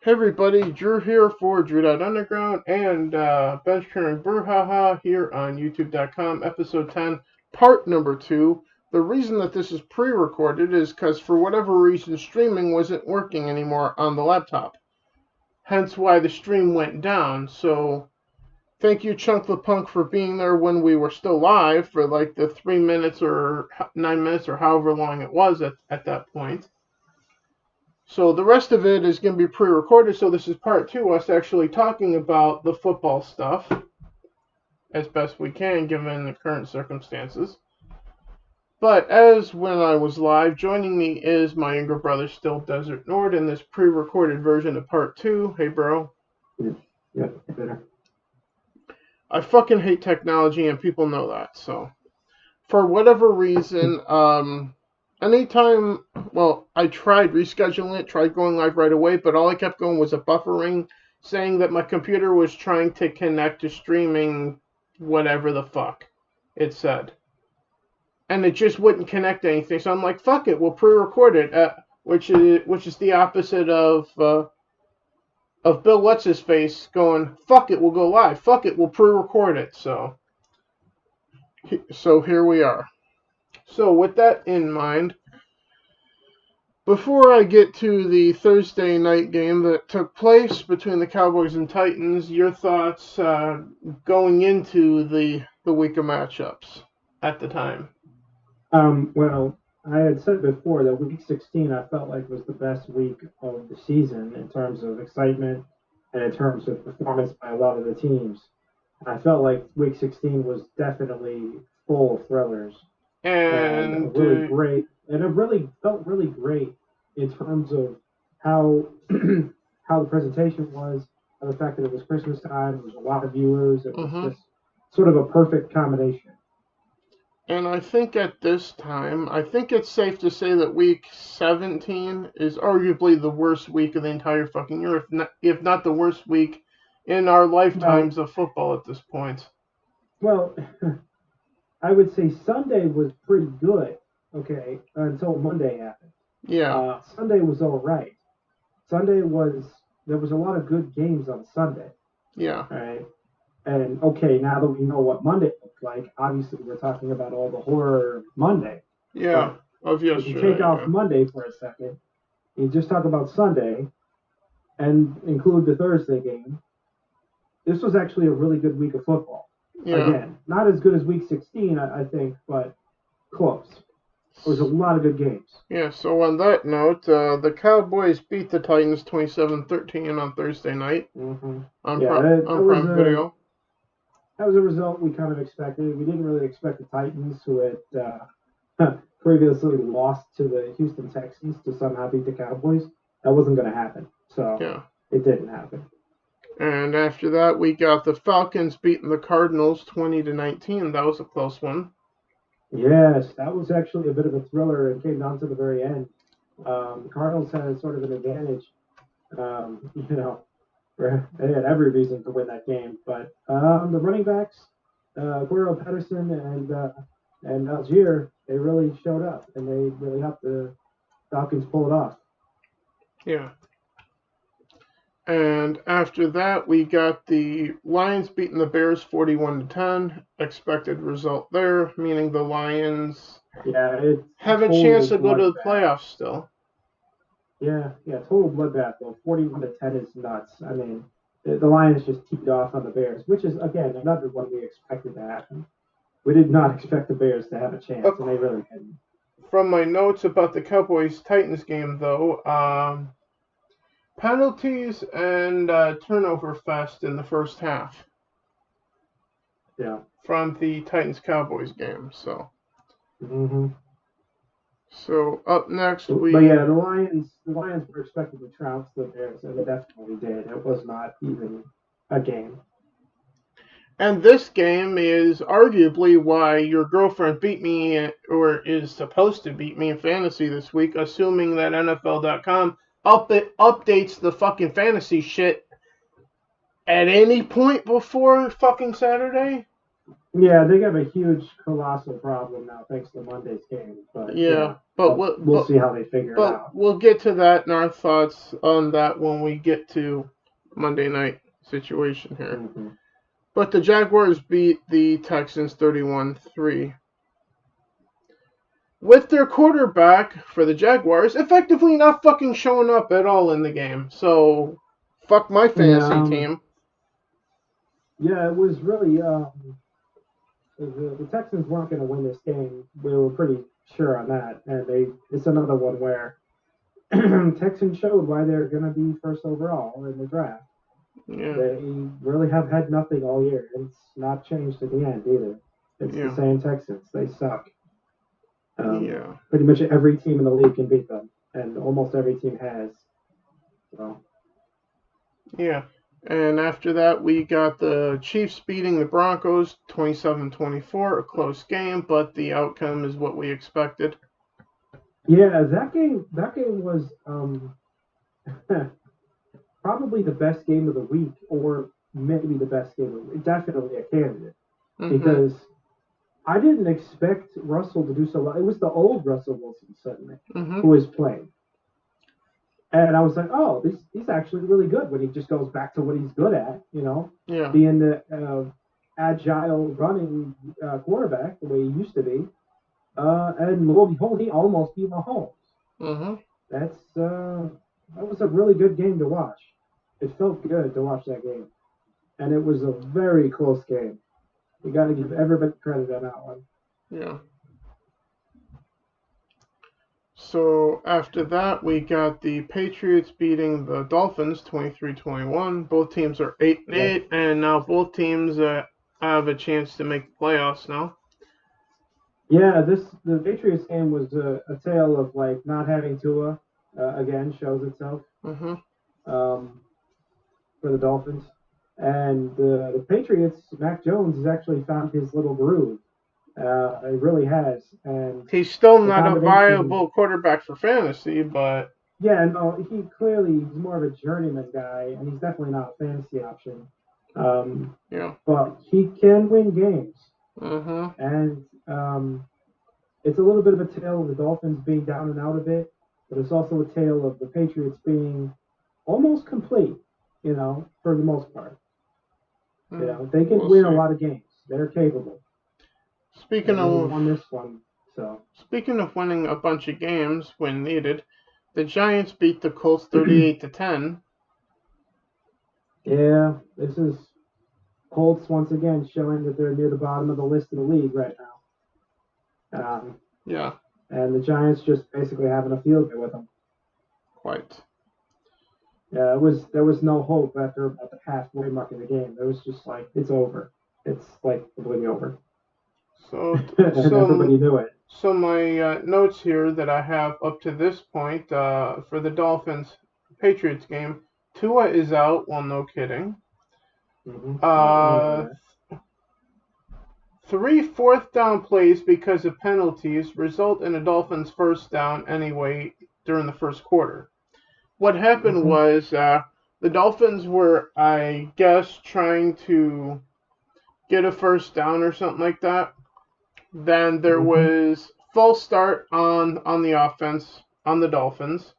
Hey everybody, Drew here for Drew Underground and Bench Pairing Brouhaha here on YouTube.com, Episode 10, Part Number 2. The reason that this is pre-recorded is because for whatever reason streaming wasn't working anymore on the laptop. Hence why the stream went down. So thank you Chunk the Punk for being there when we were still live for like the 3 minutes or 9 minutes or however long it was at that point. So the rest of it is going to be pre-recorded, so this is part 2, us actually talking about the football stuff as best we can given the current circumstances. But as when I was live, joining me is my younger brother, Still Desert Nord, in this pre-recorded version of part 2. Hey, bro. Yeah, better. I fucking hate technology, and people know that, so. For whatever reason, anytime, well, I tried rescheduling it, tried going live right away, but all I kept going was a buffering saying that my computer was trying to connect to streaming whatever the fuck it said. And it just wouldn't connect to anything. So I'm like, fuck it, we'll pre-record it, which is the opposite of Bill What's-His-Face going, fuck it, we'll go live. Fuck it, we'll pre-record it. So here we are. So with that in mind, before I get to the Thursday night game that took place between the Cowboys and Titans, your thoughts going into the week of matchups at the time? Well, I had said before that week 16 I felt like was the best week of the season in terms of excitement and in terms of performance by a lot of the teams. I felt like week 16 was definitely full of thrillers and really great. And it really felt really great in terms of how how the presentation was, and the fact that it was Christmas time. There was a lot of viewers. It was just sort of a perfect combination. And I think at this time, I think it's safe to say that week 17 is arguably the worst week of the entire fucking year, if not the worst week in our lifetimes of football at this point. Well, I would say Sunday was pretty good, okay, until Monday happened. Yeah. Sunday was all right. There was a lot of good games on Sunday. Yeah. All right. And okay, now that we know what Monday looked like, obviously we're talking about all the horror Monday. Yeah, of yesterday. If you take off Monday for a second, you just talk about Sunday and include the Thursday game. This was actually a really good week of football. Yeah. Again, not as good as week 16, I think, but close. There was a lot of good games. Yeah, so on that note, the Cowboys beat the Titans 27-13 on Thursday night on Prime Video. That was a result we kind of expected. We didn't really expect the Titans, who had previously lost to the Houston Texans, to somehow beat the Cowboys. That wasn't going to happen. So yeah. It didn't happen. And after that, we got the Falcons beating the Cardinals 20-19. That was a close one. Yes, that was actually a bit of a thriller. It came down to the very end. The Cardinals had sort of an advantage. They had every reason to win that game, but the running backs, Cordero Patterson and Algier, they really showed up, and they really helped the Falcons pull it off. Yeah. And after that, we got the Lions beating the Bears 41-10. Expected result there, meaning the Lions have a chance to go to the playoffs still. Yeah, total bloodbath though. 41-10 is nuts. I mean, the Lions just teed off on the Bears, which is again another one we expected to happen. We did not expect the Bears to have a chance, and they really didn't. From my notes about the Cowboys-Titans game, though, penalties and turnover fest in the first half. Yeah. From the Titans-Cowboys game, so. Mm-hmm. So up next the Lions were expected to trounce the Bears, and they definitely did. It was not even a game. And this game is arguably why your girlfriend beat me, or is supposed to beat me in fantasy this week, assuming that NFL.com updates the fucking fantasy shit at any point before fucking Saturday. Yeah, they have a huge, colossal problem now thanks to Monday's game. But Yeah, yeah, we'll see how they figure it out. we'll get to that and our thoughts on that when we get to Monday night situation here. Mm-hmm. But the Jaguars beat the Texans 31-3. With their quarterback for the Jaguars effectively not fucking showing up at all in the game. So, fuck my Yeah, fantasy team. yeah, it was really the Texans weren't going to win this game. We were pretty sure on that, and it's another one where Texans showed why they're going to be first overall in the draft. Yeah. They really have had nothing all year. It's not changed at the end either. It's the Yeah. same Texans. They suck. Yeah. Pretty much every team in the league can beat them, and almost every team has. So. Yeah. And after that, we got the Chiefs beating the Broncos 27-24, a close game, but the outcome is what we expected. Yeah, that game was probably the best game of the week, or maybe the best game of the week. Definitely a candidate. Because I didn't expect Russell to do so well. It was the old Russell Wilson suddenly who was playing. And I was like, oh, he's actually really good when he just goes back to what he's good at, being the agile running quarterback the way he used to be. And lo and behold, he almost beat Mahomes. That was a really good game to watch. It felt good to watch that game, and it was a very close game. You got to give everybody credit on that one. Yeah. So after that, we got the Patriots beating the Dolphins 23-21. Both teams are 8-8, and now both teams have a chance to make the playoffs now. Yeah, the Patriots game was a tale of like not having Tua again shows itself for the Dolphins, and the Patriots. Mac Jones has actually found his little groove. He really has, and he's still the not a viable quarterback for fantasy, but yeah, no, he clearly he's more of a journeyman guy, and he's definitely not a fantasy option. Yeah. But he can win games, and it's a little bit of a tale of the Dolphins being down and out a bit, but it's also a tale of the Patriots being almost complete, for the most part. They can win a lot of games. They're capable. Speaking of won this one, so. Speaking of winning a bunch of games when needed, the Giants beat the Colts 38-10. Yeah, this is Colts once again showing that they're near the bottom of the list of the league right now. Yeah. And the Giants just basically having a field day with them. Quite. Yeah, there was no hope after about the halfway mark of the game. It was just like it's over. It's like completely over. So everybody knew it. So my notes here that I have up to this point for the Dolphins Patriots game, Tua is out. Well, no kidding. 3 fourth down plays because of penalties result in a Dolphins first down anyway during the first quarter. What happened was the Dolphins were, I guess, trying to get a first down or something like that. Then there was false start on the offense on the Dolphins.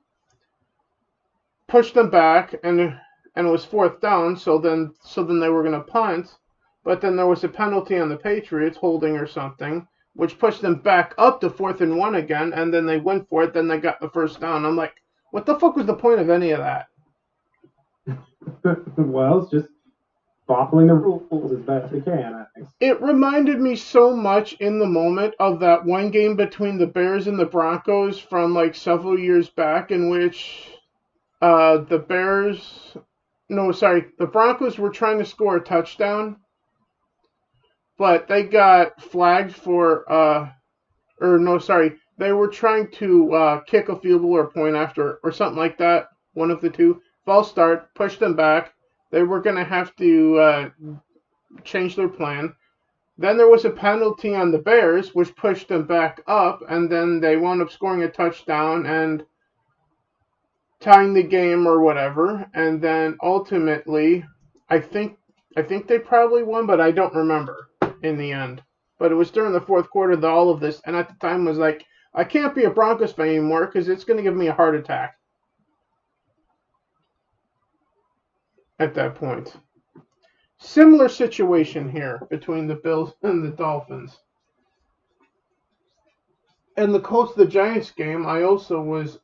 Pushed them back and it was fourth down, so then they were going to punt, but then there was a penalty on the Patriots, holding or something, which pushed them back up to 4th and 1 again, and then they went for it, then they got the first down. I'm like, what the fuck was the point of any of that? Well, it's just following the rules as best they can. It reminded me so much in the moment of that one game between the Bears and the Broncos from like several years back, in which the Broncos were trying to score a touchdown, but they got flagged for they were trying to kick a field goal or point after or something like that. One of the two. False start, pushed them back. They were going to have to change their plan. Then there was a penalty on the Bears, which pushed them back up, and then they wound up scoring a touchdown and tying the game or whatever. And then ultimately, I think they probably won, but I don't remember. in the end. But it was during the fourth quarter that all of this, and at the time was like, I can't be a Broncos fan anymore because it's going to give me a heart attack at that point. Similar situation here between the Bills and the Dolphins. And the Colts the Giants game, I also was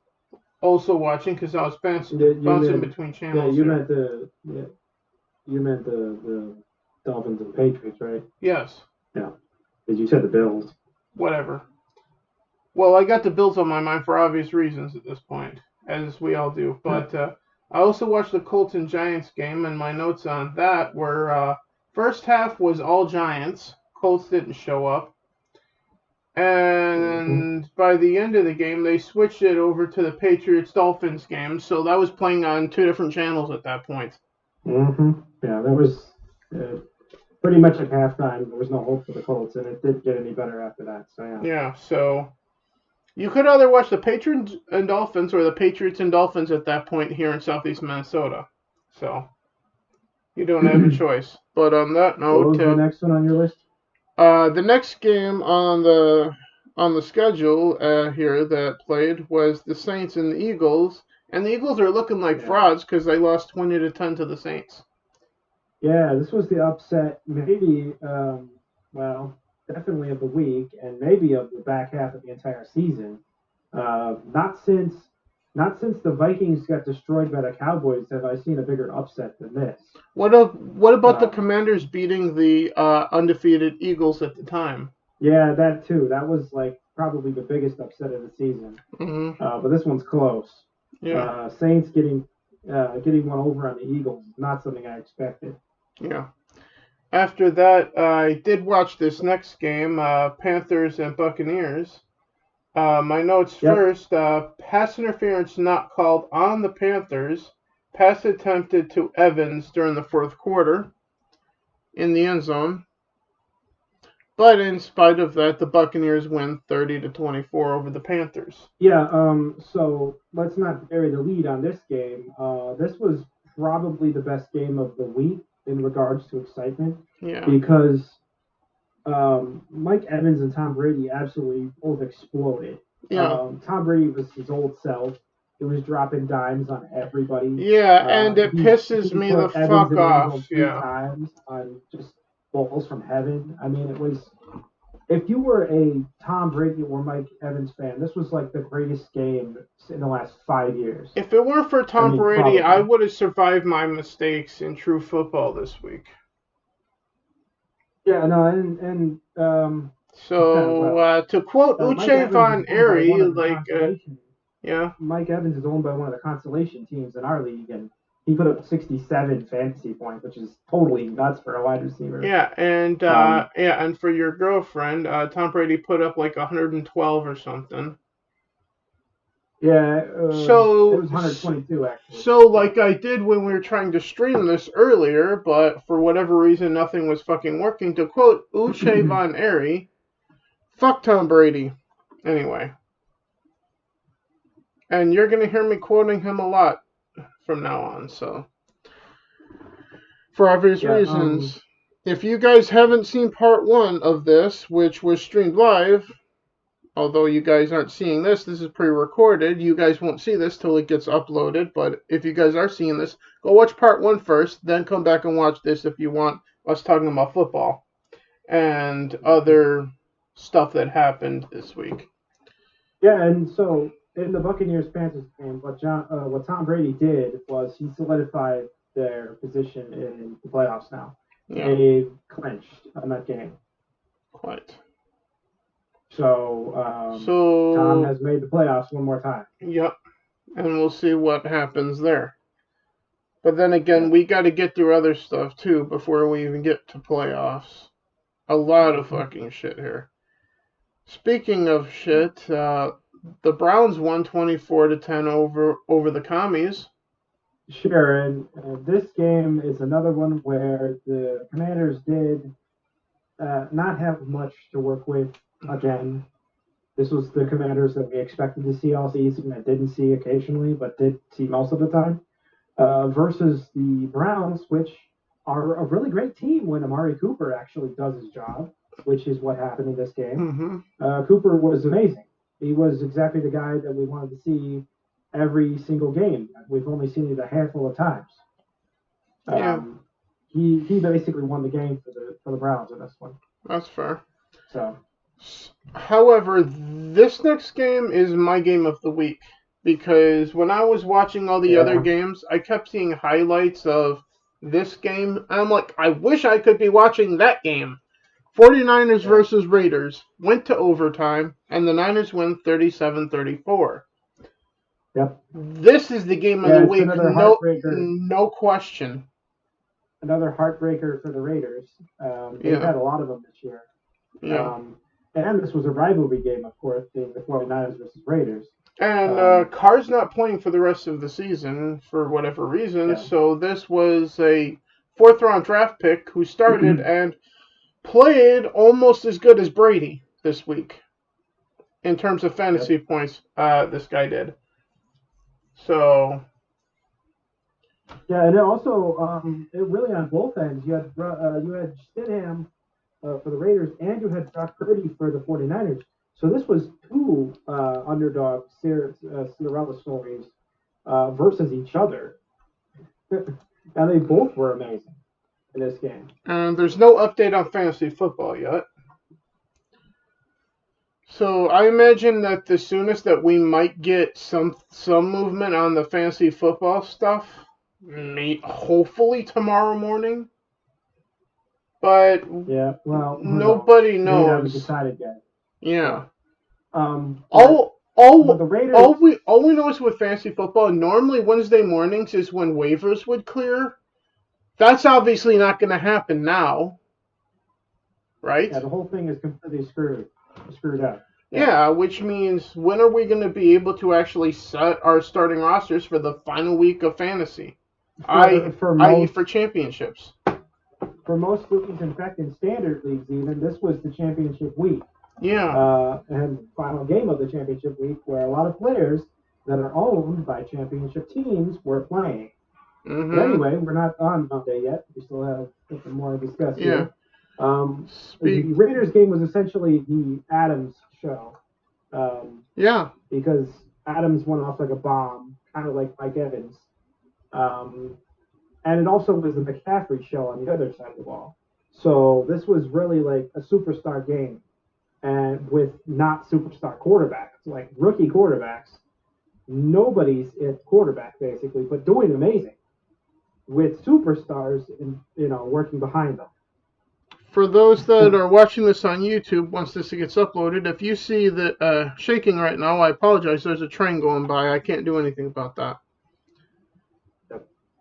watching because I was bouncing between channels. Yeah, you meant the Dolphins and Patriots, right? Yes. Yeah, because you said the Bills. Whatever. Well, I got the Bills on my mind for obvious reasons at this point, as we all do. But I also watched the Colts and Giants game, and my notes on that were first half was all Giants. Colts didn't show up. And by the end of the game, they switched it over to the Patriots-Dolphins game, so that was playing on two different channels at that point. Yeah, that was pretty much at halftime. There was no hope for the Colts, and it didn't get any better after that. So yeah, so you could either watch the Patriots and Dolphins or the Patriots and Dolphins at that point here in southeast Minnesota. So you don't have a choice. But on that note, what was the next one on your list? The next game on the schedule here that played was the Saints and the Eagles, and the Eagles are looking like frauds because they lost 20-10 to the Saints. Yeah, this was the upset, maybe, definitely of the week, and maybe of the back half of the entire season. Not since the Vikings got destroyed by the Cowboys have I seen a bigger upset than this. What about the Commanders beating the undefeated Eagles at the time? Yeah, that too. That was like probably the biggest upset of the season. But this one's close. Yeah. Saints getting one over on the Eagles is not something I expected. Yeah. After that, I did watch this next game, Panthers and Buccaneers. My notes first, pass interference not called on the Panthers. Pass attempted to Evans during the fourth quarter in the end zone. But in spite of that, the Buccaneers win 30-24 over the Panthers. Yeah, so let's not bury the lead on this game. This was probably the best game of the week in regards to excitement. Yeah. Because Mike Evans and Tom Brady absolutely both exploded. Yeah. Tom Brady was his old self. He was dropping dimes on everybody. Yeah, and it pisses me the fuck off. Three times on just balls from heaven. I mean, it was. If you were a Tom Brady or Mike Evans fan, this was like the greatest game in the last 5 years. If it weren't for Tom Brady, probably. I would have survived my mistakes in true football this week. Yeah, no, and so to quote Uche Von Airy, Mike Evans is owned by one of the consolation teams in our league, and he put up 67 fantasy points, which is totally nuts for a wide receiver. Yeah, and for your girlfriend, Tom Brady put up like 112 or something. Yeah, it was 122 actually. So like I did when we were trying to stream this earlier, but for whatever reason nothing was fucking working. To quote Uche Von Airy, fuck Tom Brady. Anyway. And you're going to hear me quoting him a lot from now on, so. For obvious reasons. If you guys haven't seen part 1 of this, which was streamed live, although you guys aren't seeing this, this is pre-recorded. You guys won't see this till it gets uploaded, but if you guys are seeing this, go watch part 1 first, then come back and watch this if you want us talking about football and other stuff that happened this week. Yeah, and so in the Buccaneers-Panthers game, what Tom Brady did was he solidified their position in the playoffs now. Yeah. They clinched on that game. Quite. So Tom has made the playoffs one more time. Yep, and we'll see what happens there. But then again, we got to get through other stuff too before we even get to playoffs. A lot of fucking shit here. Speaking of shit, the Browns won 24-10 over the Commies. Sure, and this game is another one where the Commanders did not have much to work with. Again, this was the Commanders that we expected to see all season, that didn't see occasionally, but did see most of the time. Versus the Browns, which are a really great team when Amari Cooper actually does his job, which is what happened in this game. Cooper was amazing. He was exactly the guy that we wanted to see every single game. We've only seen it a handful of times. Yeah. He basically won the game for the Browns in this one. That's fair. So, however, this next game is my game of the week because when I was watching all the other games, I kept seeing highlights of this game. And I'm like, I wish I could be watching that game. 49ers versus Raiders went to overtime, and the Niners win 37-34. Yep. This is the game of the week. No question. Another heartbreaker for the Raiders. They've had a lot of them this year. Yeah. And this was a rivalry game, of course, being the 49ers versus Raiders. And Carr's not playing for the rest of the season for whatever reason, so this was a fourth-round draft pick who started and played almost as good as Brady this week in terms of fantasy points. This guy did. So. Yeah, and it also it really on both ends. You had Stidham for the Raiders, and you had Brock Purdy for the 49ers. So this was two underdog Cinderella stories versus each other. And they both were amazing in this game. And there's no update on fantasy football yet. So I imagine that the soonest that we might get some movement on the fantasy football stuff, hopefully tomorrow morning. But nobody knows. They haven't decided yet. Yeah. The Raiders. All we know is with fantasy football, normally Wednesday mornings is when waivers would clear. That's obviously not going to happen now, right? Yeah, the whole thing is completely screwed up. Yeah, which means when are we going to be able to actually set our starting rosters for the final week of fantasy? For championships. For most leagues, in fact, in standard leagues even, this was the championship week. Yeah. And final game of the championship week where a lot of players that are owned by championship teams were playing. Mm-hmm. But anyway, we're not on Monday yet. We still have something more to discuss here. The Raiders game was essentially the Adams show. Because Adams went off like a bomb, kind of like Mike Evans. And it also was the McCaffrey show on the other side of the ball. So this was really like a superstar game, and with not superstar quarterbacks, like rookie quarterbacks. Nobody's at quarterback basically, but doing amazing with superstars working behind them. For those that are watching this on YouTube, once this gets uploaded, if you see that shaking right now, I apologize. There's a train going by. I can't do anything about that.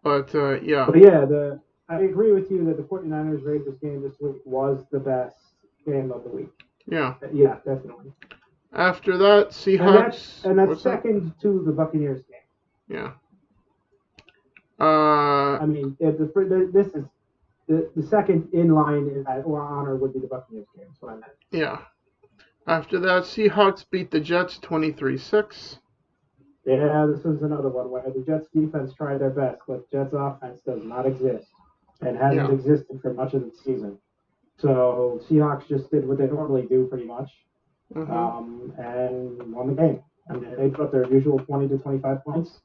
But, yeah. But yeah, I agree with you that the 49ers Raiders game this week was the best game of the week. Yeah. Yeah, definitely. After that, Seahawks. And that's second to the Buccaneers game. Yeah. I mean, this is the second in line in that honor would be the Buccaneers game. That's what I meant. Yeah. After that, Seahawks beat the Jets 23-6. Yeah, this was another one where the Jets defense tried their best, but Jets offense does not exist and hasn't existed for much of the season. So Seahawks just did what they normally do pretty much, and won the game. I mean, they put up their usual 20 to 25 points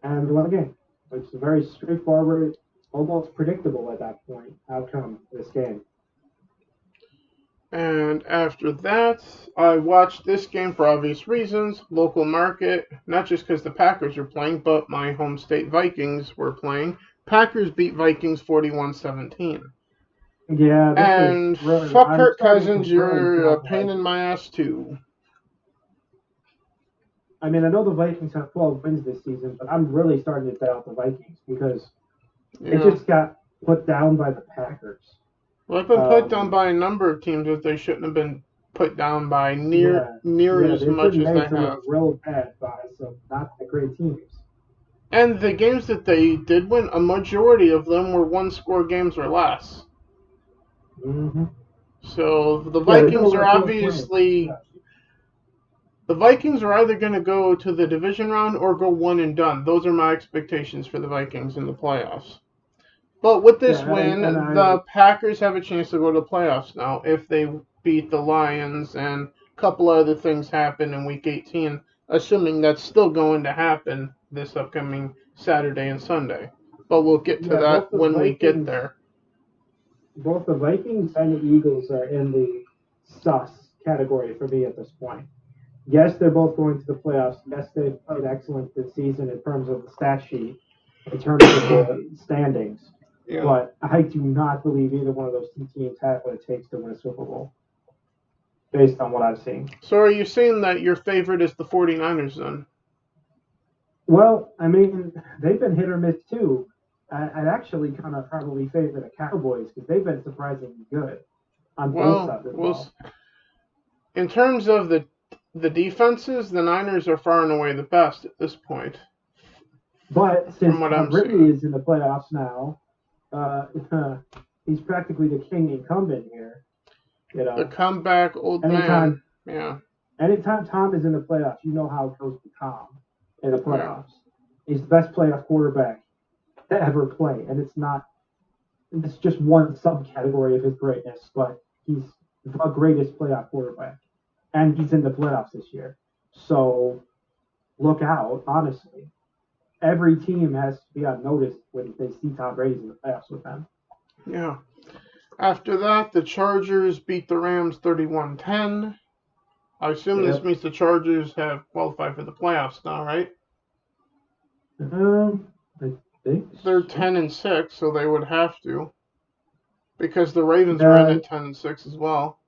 and won the game. It's a very straightforward, almost predictable at that point outcome of this game. And after that, I watched this game for obvious reasons. Local market, not just because the Packers are playing, but my home state Vikings were playing. Packers beat Vikings 41-17. Yeah, and really, fuck Kirk Cousins, you're a pain in my ass too. I mean, I know the Vikings have 12 wins this season, but I'm really starting to doubt the Vikings because it just got put down by the Packers. Well, they've been put down by a number of teams that they shouldn't have been put down by near as much as they have. Real bad by some not that great teams. And the games that they did win, a majority of them were one-score games or less. Mm-hmm. So the Vikings are obviously... The Vikings are either going to go to the division round or go one and done. Those are my expectations for the Vikings in the playoffs. But with this Yeah, win, and I the Packers have a chance to go to the playoffs now if they beat the Lions and a couple other things happen in Week 18, assuming that's still going to happen this upcoming Saturday and Sunday. But we'll get to yeah, that when we get there. both the Vikings and the Eagles are in the sus category for me at this point. Yes, they're both going to the playoffs. Yes, they've played excellent this season in terms of the stat sheet, in terms of the standings. Yeah. But I do not believe either one of those two teams have what it takes to win a Super Bowl, based on what I've seen. So are you saying that your favorite is the 49ers then? Well, I mean, they've been hit or miss too. I'd actually kind of probably favor the Cowboys because they've been surprisingly good on both sides as well. In terms of the defenses, the Niners are far and away the best at this point. But since Tom Brady seeing. is in the playoffs now, he's practically the king incumbent here. You know, the comeback old man. Yeah. Anytime Tom is in the playoffs, you know how it goes with Tom in the playoffs. Yeah. He's the best playoff quarterback to ever play, and it's just one subcategory of his greatness, but he's the greatest playoff quarterback, and he's in the playoffs this year. So look out, honestly. Every team has to be on notice when they see Tom Brady's in the playoffs with them. Yeah. After that, the Chargers beat the Rams 31-10. I assume this means the Chargers have qualified for the playoffs now, right? I think they're 10-6, so they would have to, because the Ravens are in at 10-6 as well.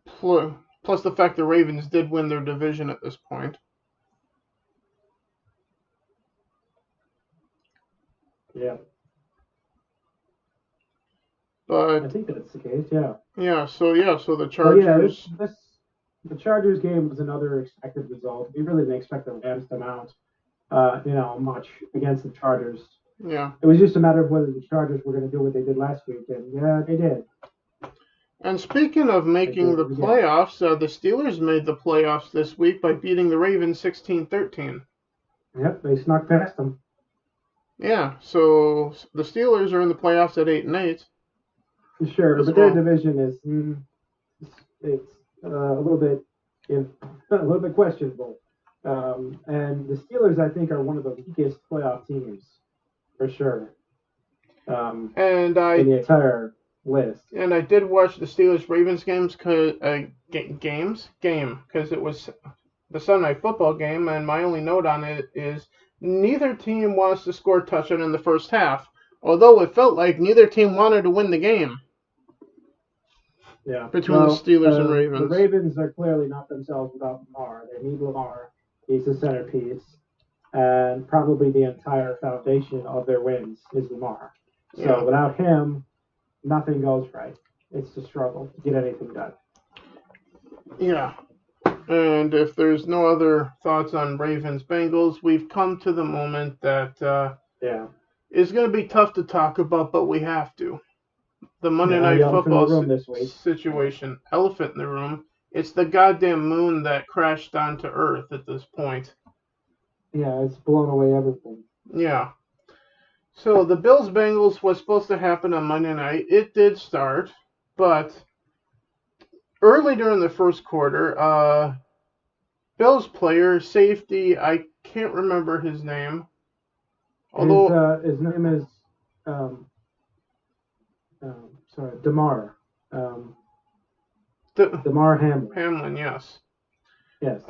Plus the fact the Ravens did win their division at this point. Yeah. But I think that's the case. Yeah. Yeah. So the Chargers. The Chargers game was another expected result. We really didn't expect the Rams to mount, much against the Chargers. Yeah. It was just a matter of whether the Chargers were going to do what they did last week, and yeah, they did. And speaking of making the playoffs, the Steelers made the playoffs this week by beating the Ravens 16-13. Yep, they snuck past them. Yeah, so the Steelers are in the playoffs at 8-8. Sure, but their division is it's a little bit questionable. And the Steelers, I think, are one of the weakest playoff teams for sure. In the entire list. And I did watch the Steelers-Ravens game because it was the Sunday Night Football game, and my only note on it is neither team wants to score a touchdown in the first half, although it felt like neither team wanted to win the game. Yeah. Between the Steelers and Ravens. The Ravens are clearly not themselves without Lamar. They need Lamar. He's the centerpiece. And probably the entire foundation of their wins is Lamar. So without him, nothing goes right. It's a struggle to get anything done. Yeah. And if there's no other thoughts on Ravens-Bengals, we've come to the moment that is going to be tough to talk about, but we have to. The Monday Night Football situation. Elephant in the room. It's the goddamn moon that crashed onto Earth at this point. Yeah, it's blown away everything. Yeah. So the Bills-Bengals was supposed to happen on Monday night. It did start, but early during the first quarter, Bills player, safety, I can't remember his name. Although his name is DeMar. DeMar Hamlin. Hamlin, yes. Yes.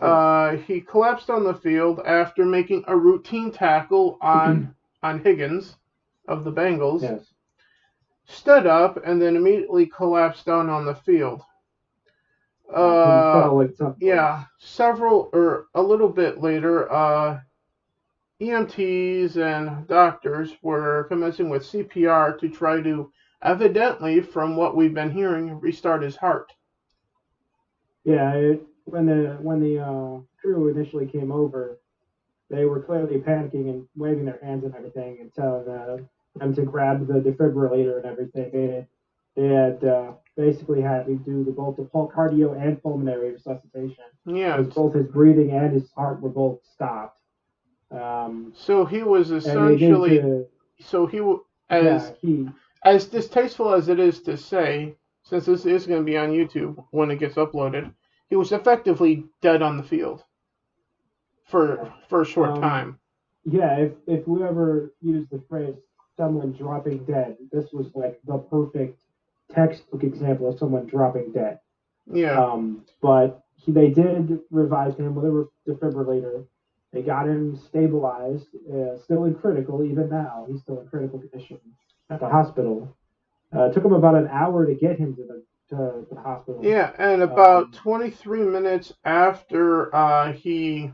He collapsed on the field after making a routine tackle on Higgins of the Bengals. Yes. Stood up and then immediately collapsed down on the field. A little bit later, EMTs and doctors were commencing with CPR to try to, evidently, from what we've been hearing, restart his heart. Yeah, when the crew initially came over, they were clearly panicking and waving their hands and everything and telling them to grab the defibrillator and everything. They had basically had to do both the cardio and pulmonary resuscitation. Yeah. Both his breathing and his heart were both stopped. So he was And they gave essentially, to so he yeah as he as distasteful as it is to say, since this is going to be on YouTube when it gets uploaded, he was effectively dead on the field yeah. for a short Um, time. yeah, if we ever use the phrase someone dropping dead, this was like the perfect textbook example of someone dropping dead. Yeah, But they did revive him with a defibrillator. They got him stabilized, still in critical, even now. He's still in critical condition at the hospital. It took him about an hour to get him to the hospital. yeah, and about Um, 23 minutes after he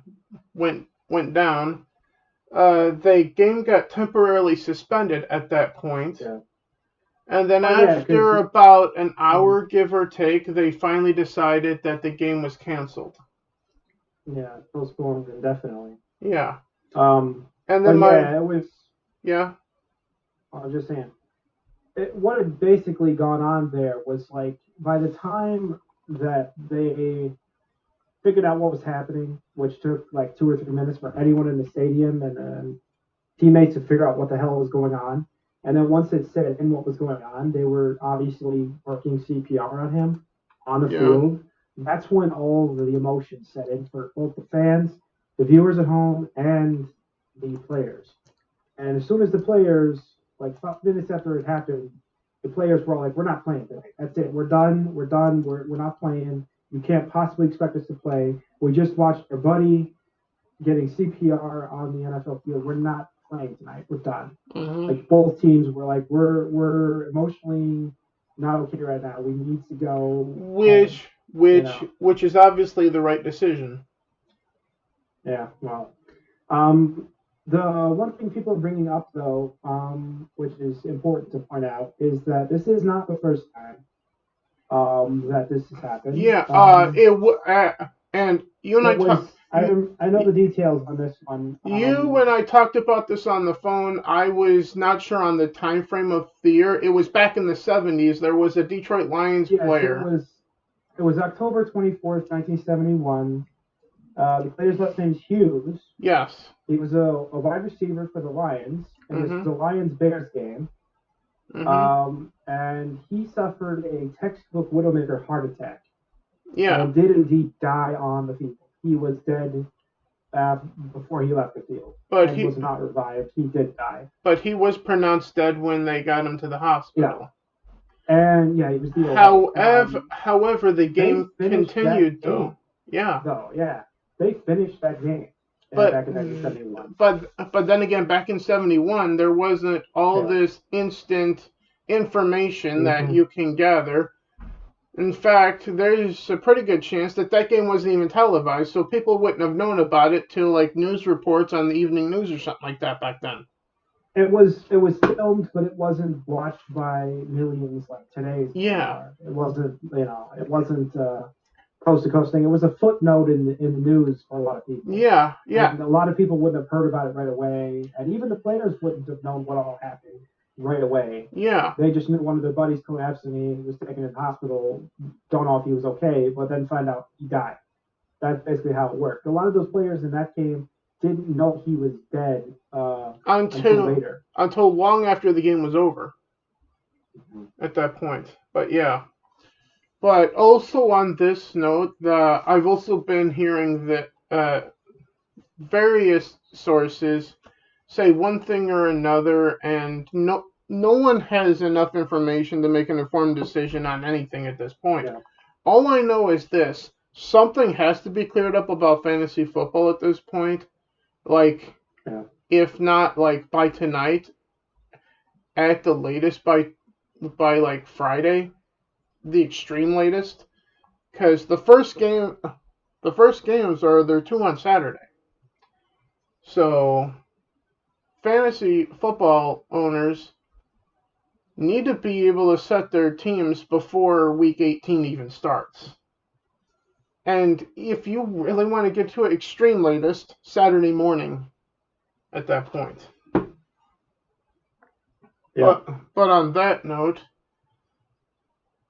went down, the game got temporarily suspended at that point. yeah. And then Oh, yeah, because, after about an mm-hmm. hour, give or take, they finally decided that the game was canceled. Yeah, postponed indefinitely. Yeah. Um, And then but my, yeah, it was, yeah, I was just saying, what had basically gone on there was like by the time that they figured out what was happening, which took like 2 or 3 minutes for anyone in the stadium and teammates to figure out what the hell was going on. And then once it set in what was going on, they were obviously working CPR on him on the yeah. field. That's when all of the emotions set in for both the fans, the viewers at home, and the players. And as soon as the players, like 5 minutes after it happened, the players were all like, "We're not playing tonight. That's it. We're done. We're done. We're not playing. You can't possibly expect us to play. We just watched our buddy getting CPR on the NFL field. We're not playing tonight. We're done." Hmm. Like both teams were like, "We're emotionally not okay right now. We need to go home." Which, You which, know? which is obviously the right decision. Yeah. Well, Um, the one thing people are bringing up, though, which is important to point out, is that this is not the first time that this has happened. Yeah. And you and I It talked. was I know the details on this one. You and I talked about this on the phone. I was not sure on the time frame of the year. It was back in the 70s. There was a Detroit Lions Yes, player. it was October 24th, 1971. The player's last name is Hughes. Yes. He was a wide receiver for the Lions, and this was Mhm. a Lions Bears game. Mhm. And he suffered a textbook Widowmaker heart attack Yeah. and did indeed die on the field. He was dead uh, before he left the field But and he was not revived. He did die. but he was pronounced dead when they got him to the Yeah, hospital. and yeah, he was DOA. However, the They game finished that continued game, though. Yeah. though. Yeah, they finished that game But back in 1971. but then again, back in 71, there wasn't all Yeah. this instant information that Mm-hmm. you can gather. In fact, there's a pretty good chance that that game wasn't even televised, so people wouldn't have known about it till like news reports on the evening news or something like that back then. It was filmed, but it wasn't watched by millions like today's games Yeah, are. It wasn't coast to coast thing. It was a footnote in the news for a lot of people, yeah, yeah, and a lot of people wouldn't have heard about it right away, and even the players wouldn't have known what all happened right away. yeah, They just knew one of their buddies collapsed and he was taken to the hospital. Don't know if he was okay, but then find out he died. That's basically how it worked. A lot of those players in that game didn't know he was dead until until later. long after the game was over Mm-hmm. at that point. But yeah. But also on this note, I've also been hearing that various sources say one thing or another, and no one has enough information to make an informed decision on anything at this point. Yeah. All I know is this: something has to be cleared up about fantasy football at this point. Like, Yeah. if not like by tonight, at the latest by like Friday, the extreme latest. Because the first games are they're two on Saturday. So fantasy football owners need to be able to set their teams before week 18 even starts. And if you really want to get to it, extreme latest, Saturday morning at that point. Yeah. But on that note,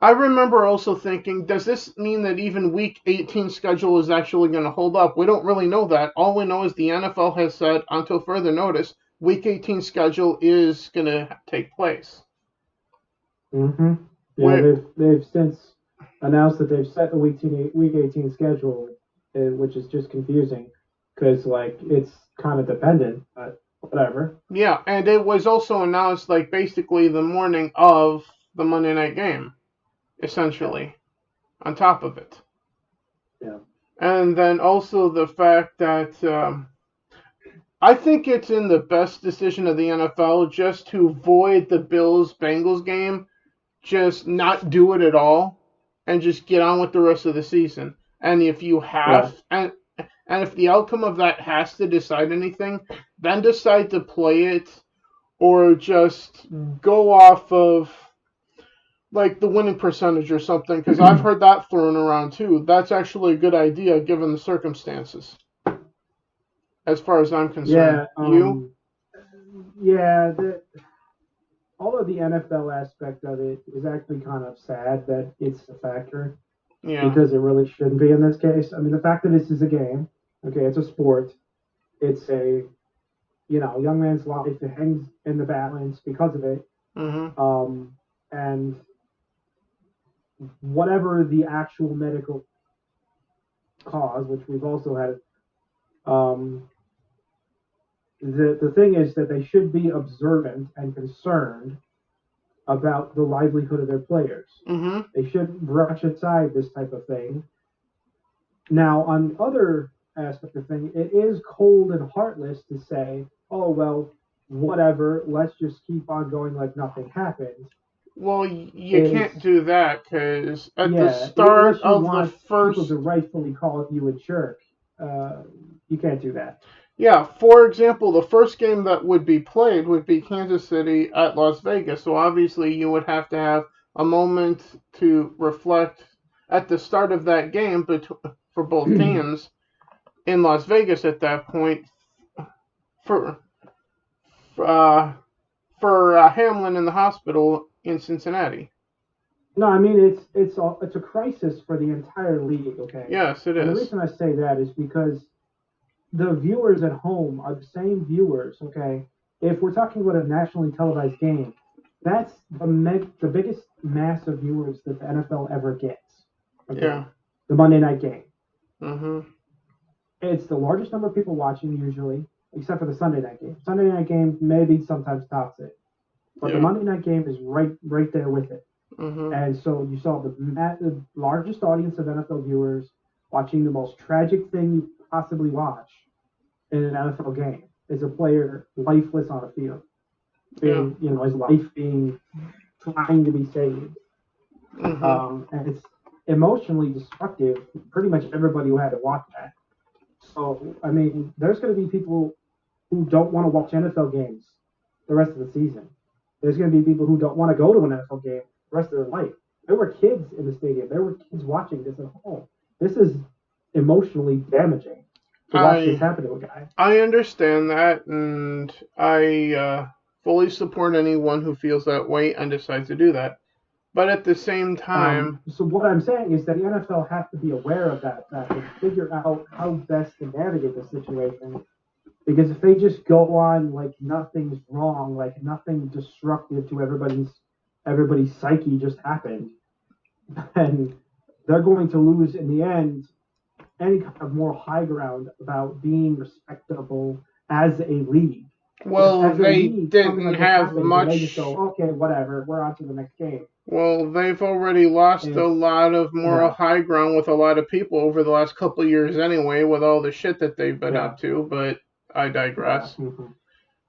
I remember also thinking, does this mean that even Week 18 schedule is actually going to hold up? We don't really know that. All we know is the NFL has said, until further notice, Week 18 schedule is going to take place. Mm-hmm. Yeah, Where, they've since announced that they've set the week 18 schedule, which is just confusing because like it's kind of dependent, but whatever. yeah, and it was also announced like basically the morning of the Monday night game, Yeah, essentially, on top of it. yeah. And then also the fact that I think it's in the best decision of the NFL just to void the Bills Bengals game, just not do it at all, and just get on with the rest of the season. And if you Yeah. have, and if the outcome of that has to decide anything, then decide to play it or just go off of like the winning percentage or something, because I've heard that thrown around too. That's actually a good idea given the circumstances, as far as I'm concerned. Yeah, You? yeah. All of the NFL aspect of it is actually kind of sad that it's a factor Yeah. because it really shouldn't be in this case. I mean, the fact that this is a game, okay, it's a sport. It's a young man's life. It hangs in the balance because of it. Mhm. And whatever the actual medical cause, which we've also had, um, the thing is that they should be observant and concerned about the livelihood of their players. Mhm. They shouldn't brush aside this type of thing. Now, on other aspect of thing, it is cold and heartless to say, "Oh well, whatever. Let's just keep on going like nothing happened." Well, you can't Is do that because at the Yeah, start unless you of the want people to first, rightfully call you a jerk, uh, you can't do that. yeah, for example, the first game that would be played would be Kansas City at Las Vegas. So obviously, you would have to have a moment to reflect at the start of that game for both teams in Las Vegas at that point for uh, for Hamlin in the hospital in Cincinnati. No, I mean it's a crisis for the entire league. Okay, Yes, it and the is. reason I say that is because the viewers at home are the same viewers. Okay, if we're talking about a nationally televised game, that's the biggest mass of viewers that the NFL ever gets. Okay, Yeah. the Monday night game. Mhm. It's the largest number of people watching usually, except for the Sunday night game. Sunday night game maybe sometimes tops it, but the Yeah. Monday night game is right there with it. Mhm. And so you saw the largest audience of NFL viewers watching the most tragic thing you possibly watch in an NFL game is a player lifeless on a field, Yeah. being his life being trying to be saved. Mhm. And it's emotionally destructive. Pretty much everybody who had to watch that. So I mean, there's going to be people who don't want to watch NFL games the rest of the season. There's going to be people who don't want to go to an NFL game the rest of their life. There were kids in the stadium. There were kids watching this at home. This is emotionally damaging to watch this I happen to a guy. I understand that, and I fully support anyone who feels that way and decides to do that. But at the same time, So what I'm saying is that the NFL has to be aware of that fact and figure out how best to navigate the situation. Because if they just go on like nothing's wrong, like nothing destructive to everybody's psyche just happened, then they're going to lose in the end any kind of moral high ground about being respectable as a league. If well, as a they league something didn't like this have happens and they just much. go, okay, whatever, we're on to the next game. Well, they've already lost a It's lot of moral yeah, high ground with a lot of people over the last couple of years anyway, with all the shit that they've been yeah, up to, but I yeah, digress mm-hmm,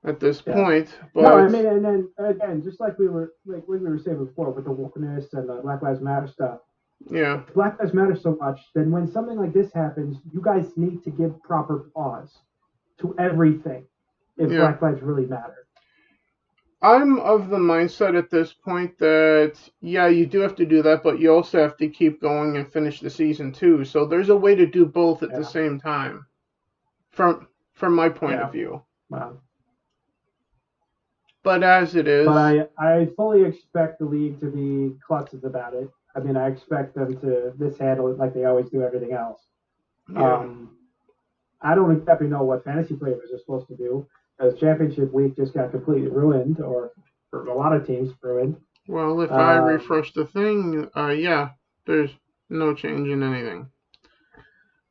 at this yeah. point. No, I But mean, and then again, just like we were saying before with the wokeness and the Black Lives Matter stuff. yeah, If Black Lives Matter so much, then when something like this happens, you guys need to give proper pause to everything if yeah. Black Lives really matter. I'm of the mindset at this point that yeah, you do have to do that, but you also have to keep going and finish the season too. So there's a way to do both at the Yeah, same time, from from my point of yeah. view. Well, But as it but is, I fully expect the league to be klutzes about it. I mean, I expect them to mishandle it like they always do everything else. Yeah. I don't exactly know what fantasy players are supposed to do, because championship week just got completely ruined, or for a lot of teams ruined. Well, if I Um, refresh the thing, yeah, there's no change in anything.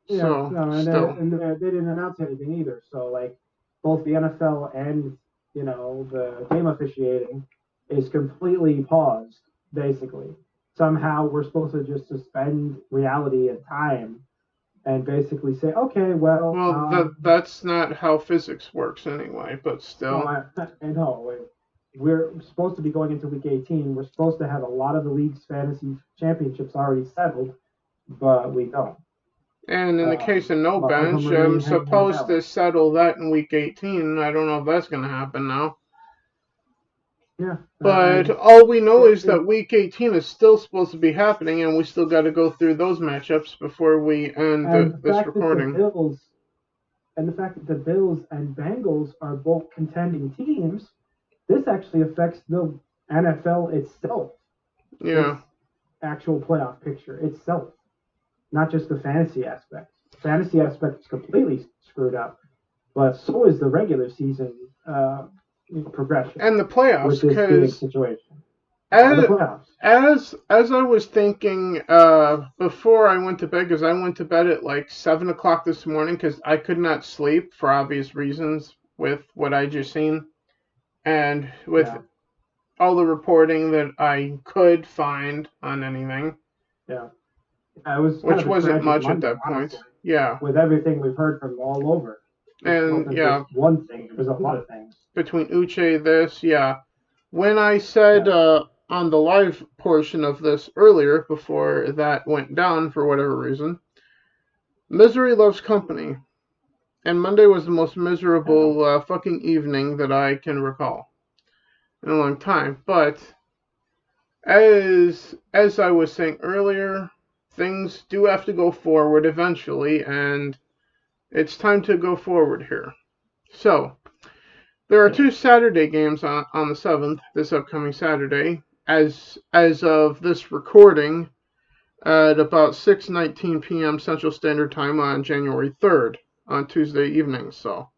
yeah, So, no, still. they didn't announce anything either. So like both the NFL and the game officiating is completely paused. Basically, somehow we're supposed to just suspend reality and time and basically say, okay, well, Well, that's not how physics works anyway, but no, still. I know we're supposed to be going into week 18. We're supposed to have a lot of the league's fantasy championships already settled, but we don't. And in the case of no A lot of them bench, I'm remain hanging in the supposed to balance. settle that in week 18. I don't know if that's going to happen now. Yeah, But all we know is it that week 18 is still supposed to be happening, and we still got to go through those matchups before we end and the this fact that the recording. Bills and the fact that the Bills and Bengals are both contending teams, this actually affects the NFL itself, its Yeah. actual playoff picture itself, not just the fantasy aspect. Fantasy aspect is completely screwed up, but so is the regular season progression And the with playoffs, this game because situation. And the as, playoffs. as I was thinking before I went to bed, because I went to bed at like 7 o'clock this morning because I could not sleep for obvious reasons with what I just seen. And with Yeah, all the reporting that I could find on anything, yeah. It was kind which of a wasn't tragic much at Monday, that point. honestly, Yeah. with everything we've heard from all over. It And wasn't just yeah, one thing; it was a lot of things. between Uche, this, yeah. When I said Yeah, on the live portion of this earlier, before that went down for whatever reason, misery loves company. And Monday was the most yeah, miserable fucking evening that I can recall in a long time. But as I was saying earlier, things do have to go forward eventually, and it's time to go forward here. So, there are yeah. two Saturday games on the 7th, this upcoming Saturday, as of this recording, at about 6:19 p.m. Central Standard Time on January 3rd, on Tuesday evening. So,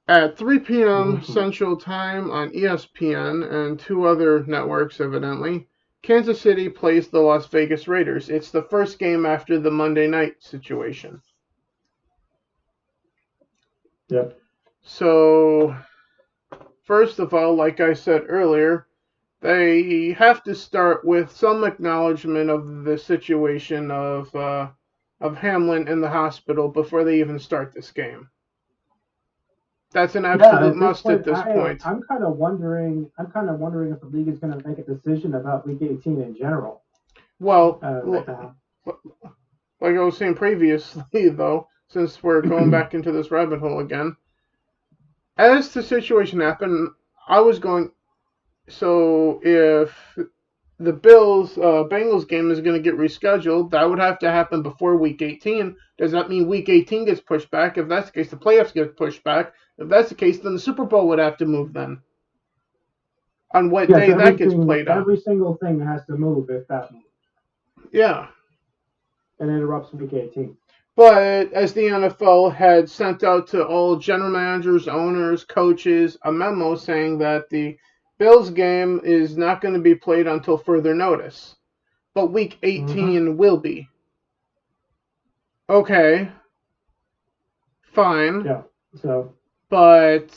at 3 p.m. Mm-hmm. Central Time on ESPN and two other networks, evidently, Kansas City plays the Las Vegas Raiders. It's the first game after the Monday night situation. Yep. So, first of all, like I said earlier, they have to start with some acknowledgement of the situation of Hamlin in the hospital before they even start this game. That's an Yeah. absolute At this must at point, this point. I'm kind of wondering. I'm kind of wondering if the league is going to make a decision about Week 18 in general Well, right now. like I was saying previously, though, since we're going back into this rabbit hole again, as the situation happened, I was going. So if the Bills Bengals game is going to get rescheduled, that would have to happen before Week 18. Does that mean Week 18 gets pushed back? If that's the case, the playoffs get pushed back. If that's the case, then the Super Bowl would have to move then. On what Yes, day that gets played on. every single thing has to move if that moves Yeah. and interrupts Week 18. But as the NFL had sent out to all general managers, owners, coaches, a memo saying that the Bills game is not going to be played until further notice. But Week Mm-hmm. 18 will be. Okay, fine. Yeah. So, But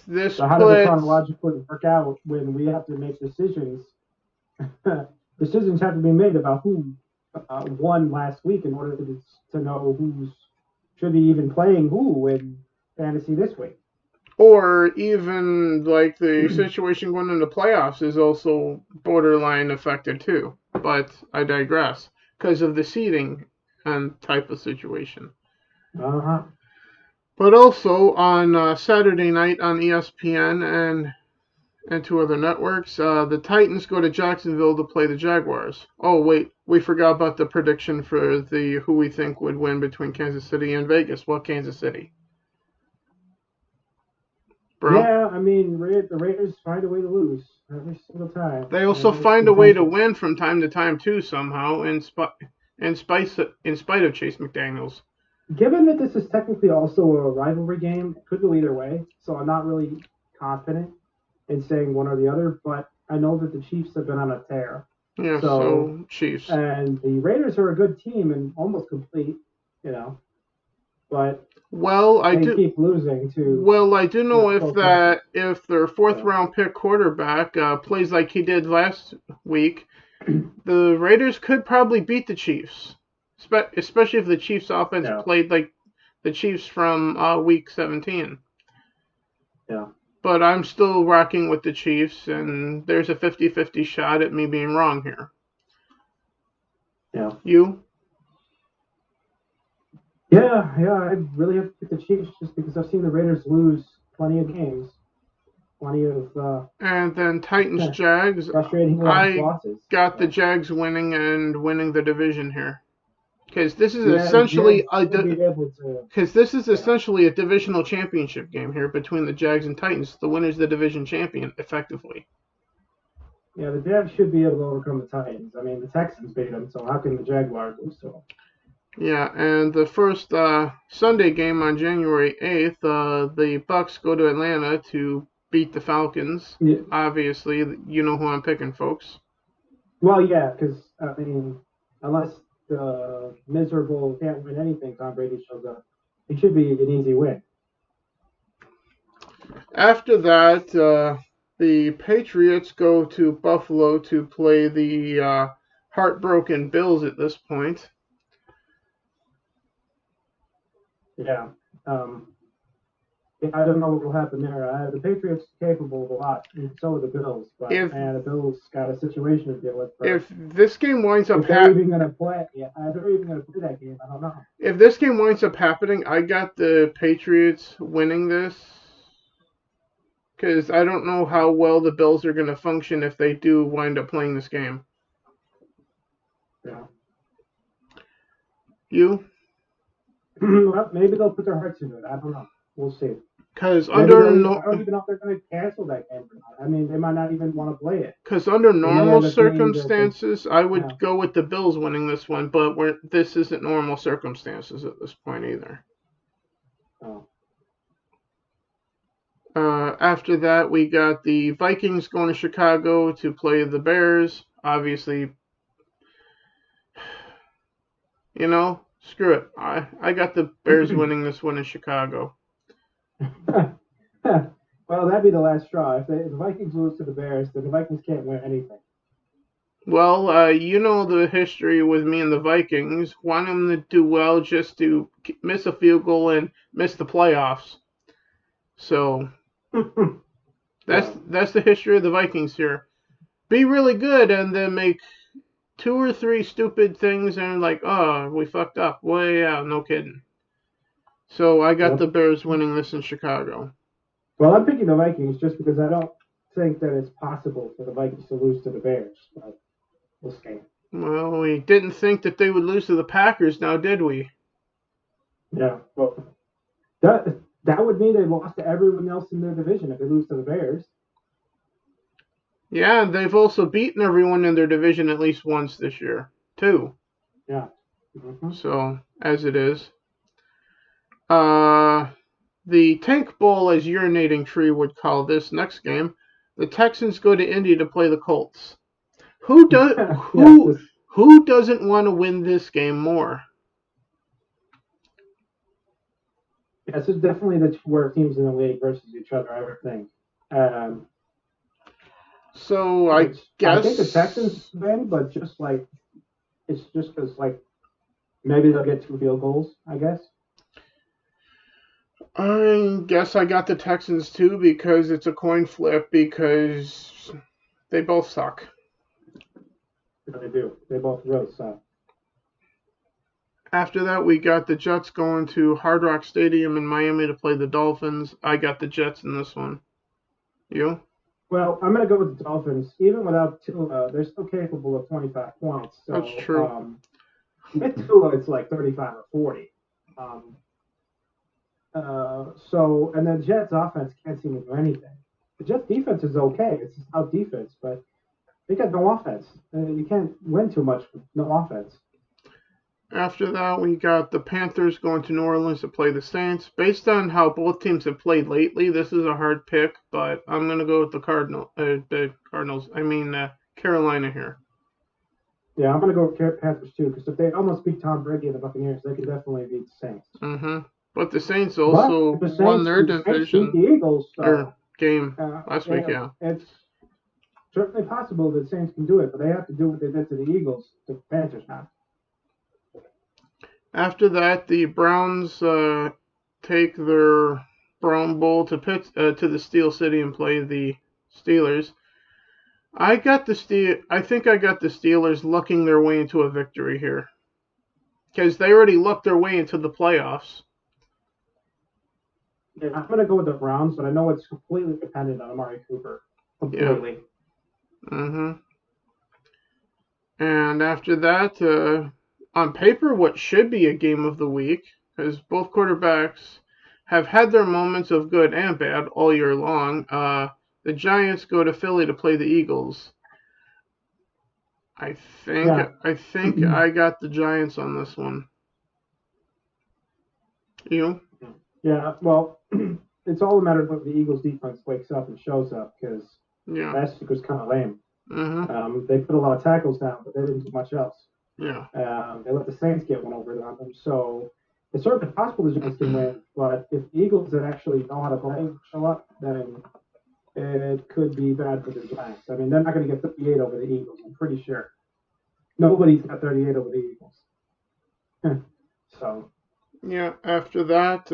this how does it puts. chronologically work out when we have to make decisions? Decisions have to be made about who won last week in order to know who's should be even playing who in fantasy this week. Or even like the situation going into playoffs is also borderline affected too. But I digress because of the seeding and type of situation. Uh-huh. But also on Saturday night on ESPN and two other networks, the Titans go to Jacksonville to play the Jaguars. Oh wait, we forgot about the prediction for the who we think would win between Kansas City and Vegas. Well, Kansas City. bro. Yeah, I mean, the Raiders find a way to lose every single time. They also And it's find a way to contentious. win from time to time too, somehow, in spite of Chase McDaniels. Given that this is technically also a rivalry game, it could go either way. So I'm not really confident in saying one or the other, but I know that the Chiefs have been on a tear. Yeah, So, so Chiefs. and the Raiders are a good team and almost complete, but Well, I they do. keep losing to, Well, I do know close matches. if their fourth So, round pick quarterback plays like he did last week, the Raiders could probably beat the Chiefs, especially if the Chiefs offense yeah, played like the Chiefs from week 17. yeah, But I'm still rocking with the Chiefs, and there's a 50-50 shot at me being wrong here. yeah. You? Yeah, I really have to pick the Chiefs just because I've seen the Raiders lose plenty of games, plenty of And then Titans Jags. frustrating I losses. got the So. Jags winning and winning the division here. Because this is Yeah, the essentially Jags should be able to. a divisional championship game here between the Jags and Titans. The winner's the division champion, effectively. Yeah, the Jags should be able to overcome the Titans. I mean, the Texans beat them, so how can the Jaguars lose to them? Yeah, and the first Sunday game on January 8th, the Bucks go to Atlanta to beat the Falcons. Yeah. Obviously, you know who I'm picking, folks. Well, yeah, because I mean, unless the miserable can't win anything, Tom Brady shows up, it should be an easy win. After that, the Patriots go to Buffalo to play the heartbroken Bills at this point. Yeah. I don't know what will happen there. The Patriots are capable of a lot, and so are the Bills. But the Bills got a situation to deal with. If this game winds up, if they're even going to play, they're even going to play that game. I don't know. If this game winds up happening, I got the Patriots winning this because I don't know how well the Bills are going to function if they do wind up playing this game. Yeah. You? Well, maybe they'll put their hearts into it. I don't know. We'll see. Because I don't even know if they're going to cancel that game or not. I mean, they might not even want to play it. Because under normal circumstances, I would go with the Bills winning this one, but this isn't normal circumstances at this point either. Oh. After that, we got the Vikings going to Chicago to play the Bears. Obviously, screw it. I got the Bears winning this one in Chicago. Well, that'd be the last straw. If the Vikings lose to the Bears, then the Vikings can't win anything. Well, you know the history with me and the Vikings. Want them to do well just to miss a field goal and miss the playoffs. So that's the history of the Vikings here. Be really good and then make 2 or 3 stupid things and like, oh, we fucked up. Well, yeah, no kidding. So I got the Bears winning this in Chicago. Well, I'm picking the Vikings just because I don't think that it's possible for the Vikings to lose to the Bears. But we'll see. Well, we didn't think that they would lose to the Packers now, did we? Yeah. Well, that would mean they lost to everyone else in their division if they lose to the Bears. Yeah, they've also beaten everyone in their division at least once this year, too. Yeah. Mm-hmm. So, as it is. The Tank Bowl, as Urinating Tree would call this next game, the Texans go to Indy to play the Colts. Who doesn't want to win this game more? Yeah, this is definitely the two worst teams in the league versus each other, I would think. So I guess I think the Texans win, but it's just because maybe they'll get 2 field goals, I guess. I guess I got the Texans too because it's a coin flip because they both suck. Yeah, they do. They both really suck. After that, we got the Jets going to Hard Rock Stadium in Miami to play the Dolphins. I got the Jets in this one. You? Well, I'm going to go with the Dolphins. Even without Tua, they're still capable of 25 points. So, that's true. With Tua, it's like 35 or 40. So, and the Jets offense can't seem to do anything. The Jets defense is okay. It's out defense, but they got no offense. You can't win too much with no offense. After that, we got the Panthers going to New Orleans to play the Saints. Based on how both teams have played lately, this is a hard pick, but I'm going to go with the Cardinals. Carolina here. Yeah, I'm going to go with Panthers too, because if they almost beat Tom Brady and the Buccaneers, they could definitely beat the Saints. Mm-hmm. But the Saints also won their division beat the Eagles, so, game last week. Yeah, it's certainly possible that Saints can do it, but they have to do what they did to the Eagles. The Panthers not. After that, the Browns take their Brown Bowl to the Steel City and play the Steelers. I think I got the Steelers lucking their way into a victory here, because they already lucked their way into the playoffs. Yeah, I'm going to go with the Browns, but I know it's completely dependent on Amari Cooper. Completely. Yeah. Mm-hmm. And after that, on paper, what should be a game of the week, because both quarterbacks have had their moments of good and bad all year long. The Giants go to Philly to play the Eagles. I think I got the Giants on this one. You? Yeah, well, it's all a matter of if the Eagles defense wakes up and shows up, because last week was kind of lame. Mm-hmm. They put a lot of tackles down, but they didn't do much else. Yeah. They let the Saints get one over on them, so it's certainly possible the Giants can win. But if the Eagles that actually know how to play show up, then it could be bad for the Giants. I mean, they're not going to get 38 over the Eagles. I'm pretty sure. Nobody's got 38 over the Eagles. So. Yeah. After that,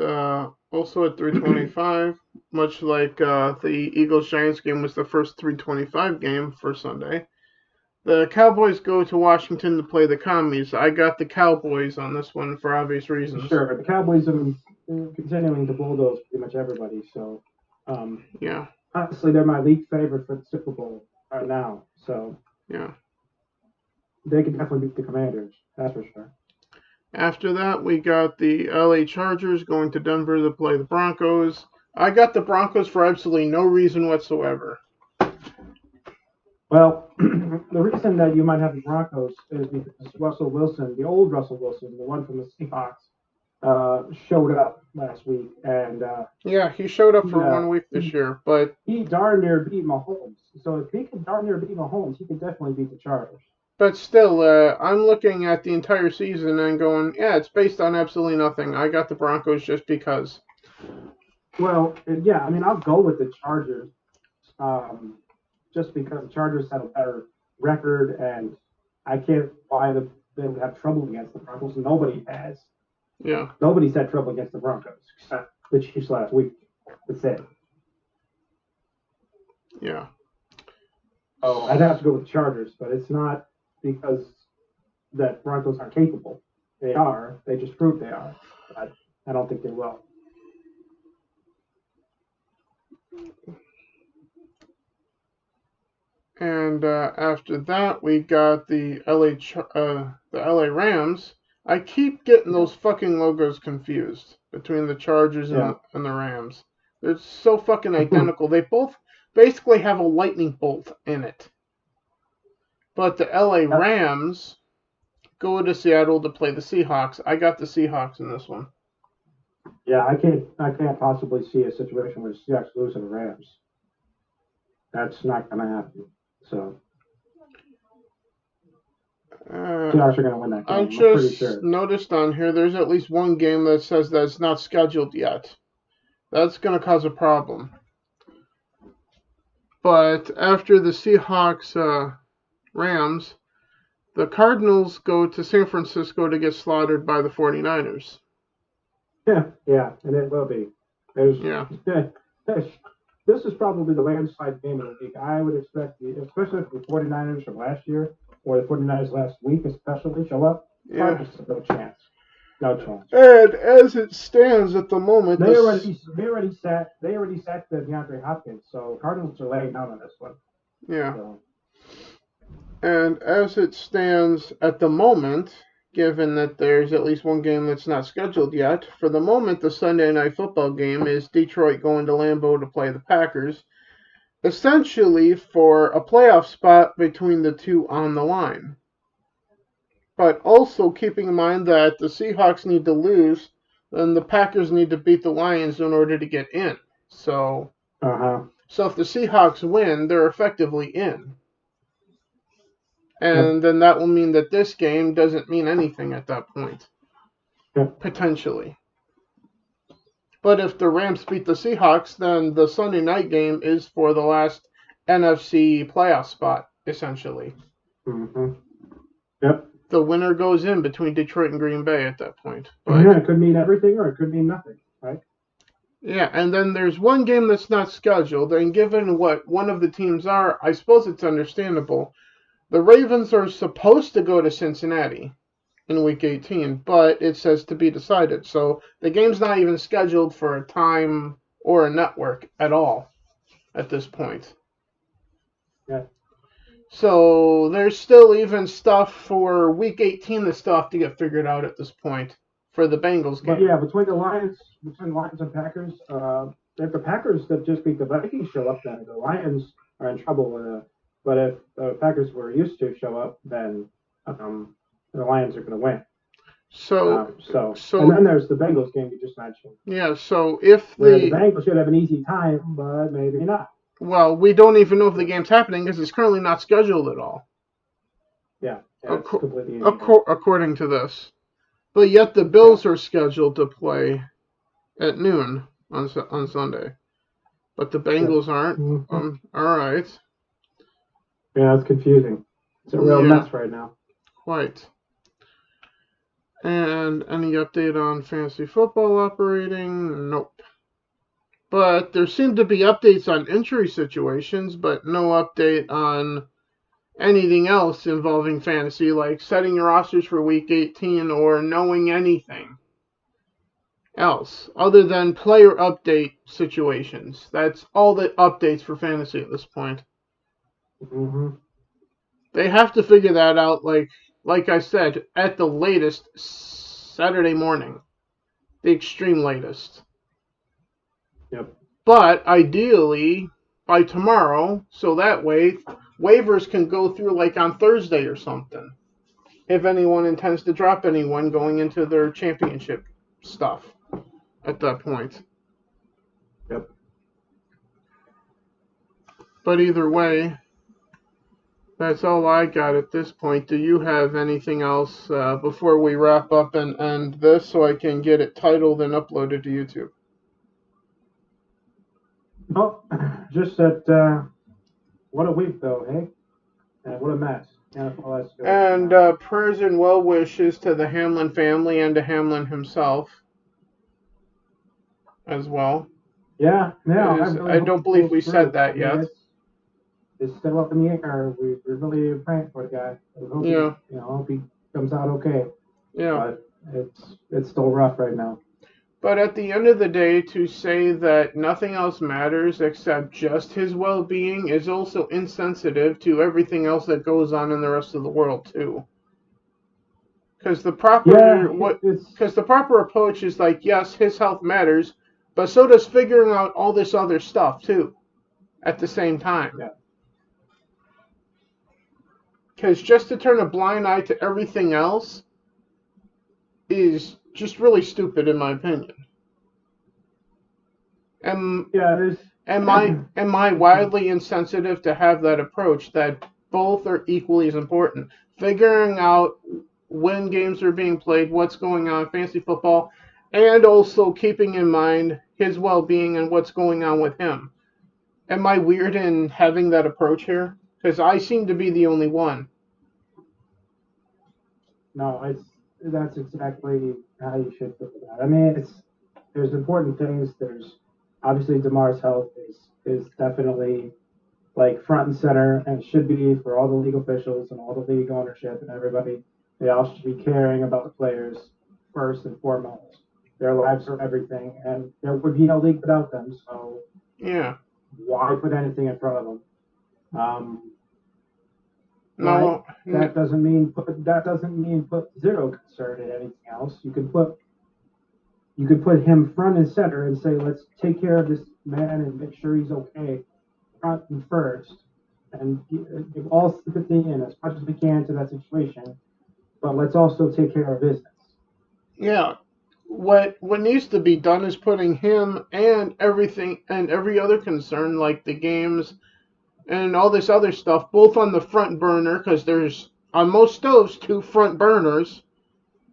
also at 3:25, much like the Eagles-Giants game was the first 3:25 game for Sunday. The Cowboys go to Washington to play the Commies. I got the Cowboys on this one for obvious reasons. Sure, the Cowboys have been continuing to bulldoze pretty much everybody. So, yeah. Honestly, they're my league favorite for the Super Bowl right now. So, yeah, they can definitely beat the Commanders. That's for sure. After that, we got the LA Chargers going to Denver to play the Broncos. I got the Broncos for absolutely no reason whatsoever. Well, the reason that you might have the Broncos is because Russell Wilson, the old Russell Wilson, the one from the Seahawks, showed up last week. And he showed up for 1 week this year, but he darn near beat Mahomes. So if he can darn near beat Mahomes, he can definitely beat the Chargers. But still, I'm looking at the entire season and going, yeah, it's based on absolutely nothing. I got the Broncos just because. Well, yeah, I mean, I'll go with the Chargers, just because the Chargers have a better record, and I can't buy that they would have trouble against the Broncos. Nobody has. Yeah. Nobody's had trouble against the Broncos except the Chiefs last week. That's it. Yeah. Oh, I'd have to go with the Chargers, but it's not because that Broncos aren't capable. They are. They just proved they are. But I don't think they will. And after that, we got the LA Rams. I keep getting those fucking logos confused between the Chargers and the Rams. They're so fucking identical. They both basically have a lightning bolt in it. But the LA Rams go to Seattle to play the Seahawks. I got the Seahawks in this one. Yeah, I can't possibly see a situation where the Seahawks lose to the Rams. That's not going to happen. So Seahawks are going to win that game. I just noticed on here there's at least one game that says that it's not scheduled yet. That's going to cause a problem. But after the Seahawks Rams, the Cardinals go to San Francisco to get slaughtered by the 49ers. Yeah, and it will be. This is probably the landslide game of the week. I would expect, especially if the 49ers from last year or the 49ers last week especially show up. Yeah. No chance. No chance. And as it stands at the moment, they already sacked the DeAndre Hopkins, so Cardinals are laying down on this one. Yeah. So. And as it stands at the moment, given that there's at least one game that's not scheduled yet. For the moment, the Sunday Night Football game is Detroit going to Lambeau to play the Packers, essentially for a playoff spot between the two on the line. But also keeping in mind that the Seahawks need to lose, and the Packers need to beat the Lions in order to get in. So if the Seahawks win, they're effectively in. And then that will mean that this game doesn't mean anything at that point. Potentially. But if the Rams beat the Seahawks, then the Sunday night game is for the last NFC playoff spot, essentially. Yep. The winner goes in between Detroit and Green Bay at that point. But it could mean everything or it could mean nothing, right? Yeah, and then there's one game that's not scheduled, and given what one of the teams are, I suppose it's understandable. The Ravens are supposed to go to Cincinnati in Week 18, but it says to be decided. So the game's not even scheduled for a time or a network at all at this point. Yeah. So there's still even stuff for Week 18 that still have to get figured out at this point for the Bengals game. But yeah, between Lions and Packers, if the Packers that just beat the Vikings show up, then the Lions are in trouble. But if the Packers were used to show up, then the Lions are going to win. So and then there's the Bengals game you just mentioned. Yeah, so if the Bengals should have an easy time, but maybe not. Well, we don't even know if the game's happening because it's currently not scheduled at all. Yeah, it's completely according to this. But yet the Bills are scheduled to play at noon on Sunday. But the Bengals aren't. All right. Yeah, it's confusing. It's a real mess right now. Quite. And any update on fantasy football operating? Nope. But there seem to be updates on injury situations, but no update on anything else involving fantasy, like setting your rosters for Week 18 or knowing anything else other than player update situations. That's all the updates for fantasy at this point. They have to figure that out, like I said, at the latest Saturday morning. The extreme latest. Yep. But ideally by tomorrow, so that way waivers can go through like on Thursday or something. If anyone intends to drop anyone going into their championship stuff at that point. Yep. But either way, that's all I got at this point. Do you have anything else before we wrap up and end this so I can get it titled and uploaded to YouTube? Oh, just that, what a week though, hey? And what a mess. And prayers and well wishes to the Hamlin family and to Hamlin himself as well. Yeah, I don't believe we said that yet. It's still up in the air. We're really praying for the guy. Hope he comes out okay. Yeah. But it's still rough right now. But at the end of the day, to say that nothing else matters except just his well-being is also insensitive to everything else that goes on in the rest of the world too. Because the proper approach is like, yes, his health matters, but so does figuring out all this other stuff too, at the same time. Yeah. Because just to turn a blind eye to everything else is just really stupid, in my opinion. Am I wildly insensitive to have that approach that both are equally as important? Figuring out when games are being played, what's going on in fantasy football, and also keeping in mind his well-being and what's going on with him. Am I weird in having that approach here? Because I seem to be the only one. No, that's exactly how you should look at that. I mean, there's important things. There's obviously DeMar's health is definitely like front and center, and should be for all the league officials and all the league ownership and everybody. They all should be caring about the players first and foremost. Their lives are everything, and there would be no league without them. So why put anything in front of them? But No, that doesn't mean put zero concern in anything else. You could put him front and center and say, let's take care of this man and make sure he's okay, front and first, and give all sympathy and as much as we can to that situation. But let's also take care of business. yeah. What needs to be done is putting him and everything and every other concern, like the games and all this other stuff, both on the front burner, because there's on most stoves two front burners.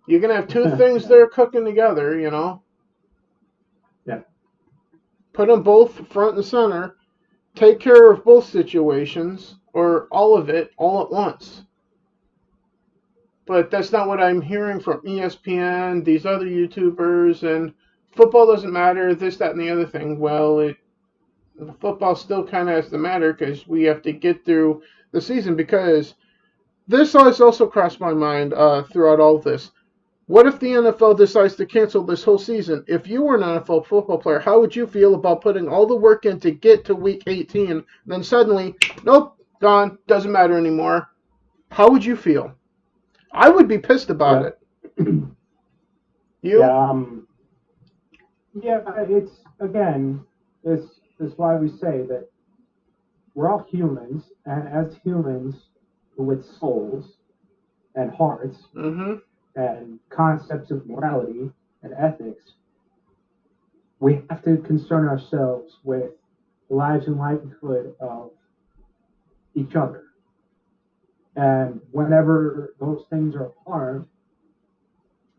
You're gonna have two things Yeah. that are cooking together, you know. Yeah. Put them both front and center. Take care of both situations or all of it all at once. But that's not what I'm hearing from ESPN, these other YouTubers, and football doesn't matter, this, that, and the other thing. Well, football still kind of has to matter because we have to get through the season. Because this has also crossed my mind throughout all of this. What if the NFL decides to cancel this whole season? If you were an NFL football player, how would you feel about putting all the work in to get to week 18, then suddenly, nope, gone, doesn't matter anymore? How would you feel? I would be pissed about Yeah. it. Yeah. You? Yeah. It's again, it's why we say that we're all humans, and as humans with souls and hearts Mm-hmm. and concepts of morality and ethics, we have to concern ourselves with the lives and livelihood of each other. And whenever those things are harmed,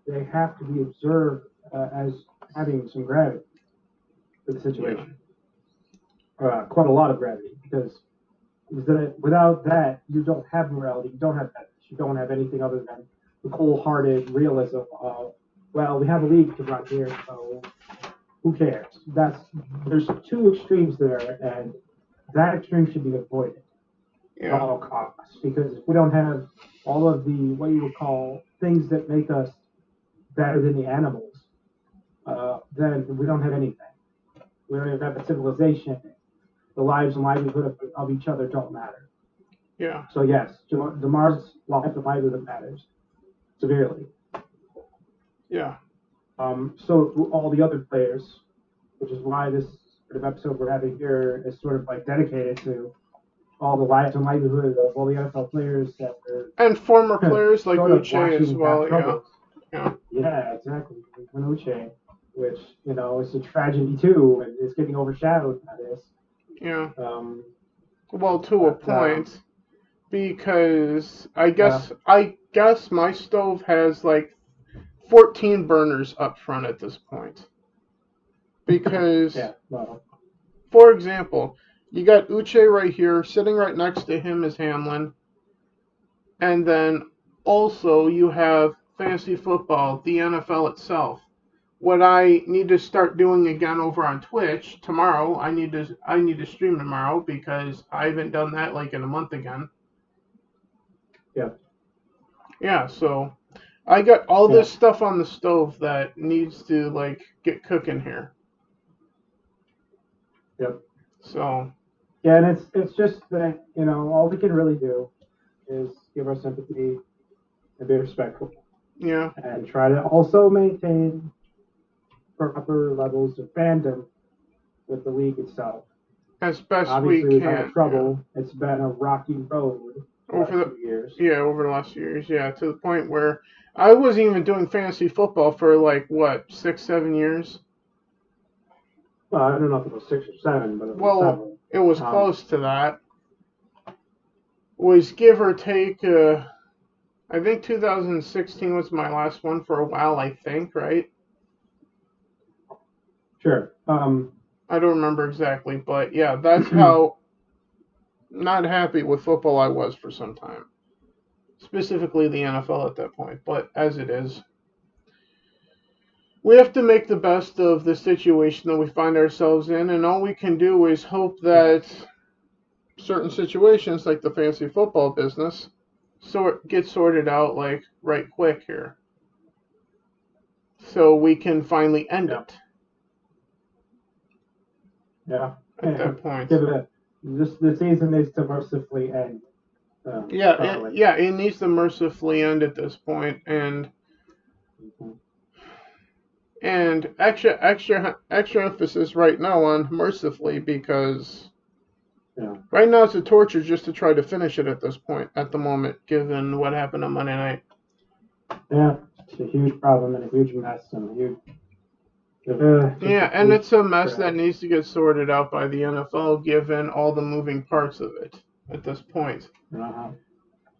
they have to be observed as having some gravity for the Yeah. situation, quite a lot of gravity, because without that, you don't have morality, you don't have ethics, you don't have anything other than the cold-hearted realism of, well, we have a league to run here, so who cares? There's two extremes there, and that extreme should be avoided at Yeah. all costs. Because if we don't have all of the what you would call things that make us better than the animals, then we don't have anything. We don't even have a civilization. The lives and livelihood of each other don't matter. Yeah. So yes, Damar's life and livelihood matters severely. Yeah. So do all the other players, which is why this sort of episode we're having here is sort of like dedicated to all the lives and livelihood of all the NFL players that And former are players like sort of Uche as watching have well. Yeah. troubles. Yeah. Yeah, exactly. Uche, which is a tragedy too, and is getting overshadowed by this. Yeah. Um, Well, to a but point, because yeah, I guess my stove has like 14 burners up front at this point. Because, yeah, well, for example, you got Uche right here, sitting right next to him is Hamlin, and then also you have fantasy football, the NFL itself. What I need to start doing again over on Twitch tomorrow, I need to stream tomorrow because I haven't done that like in a month again. yeah, Yeah, so I got all yeah, this stuff on the stove that needs to like get cooking here. yeah, So yeah, and it's just that all we can really do is give our sympathy and be respectful, yeah, and try to also maintain proper levels of fandom with the league itself. as best we Obviously, we've had can. Yeah, trouble. It's been a rocky road the over last the few years. over the last few years, yeah, to the point where I wasn't even doing fantasy football for like what 6, 7 years. Well, I don't know if it was 6 or 7, but it was Well, several. it was Um, close to that. Was give or take. I think 2016 was my last one for a while. I think, right? sure. I don't remember exactly, but yeah, that's how not happy with football I was for some time. Specifically the NFL at that point, but as it is, we have to make the best of the situation that we find ourselves in, and all we can do is hope yeah, that certain situations, like the fantasy football business, get sorted out like right quick here, so we can finally end yeah, it yeah. at that point. Give it a, this the season needs to mercifully end It needs to mercifully end at this point, and extra emphasis right now on mercifully, because right now it's a torture just to try to finish it at this point, at the moment, given what happened on Monday night. Yeah, it's a huge problem and a huge mess and a huge. And it's a mess that needs to get sorted out by the NFL, given all the moving parts of it at this point.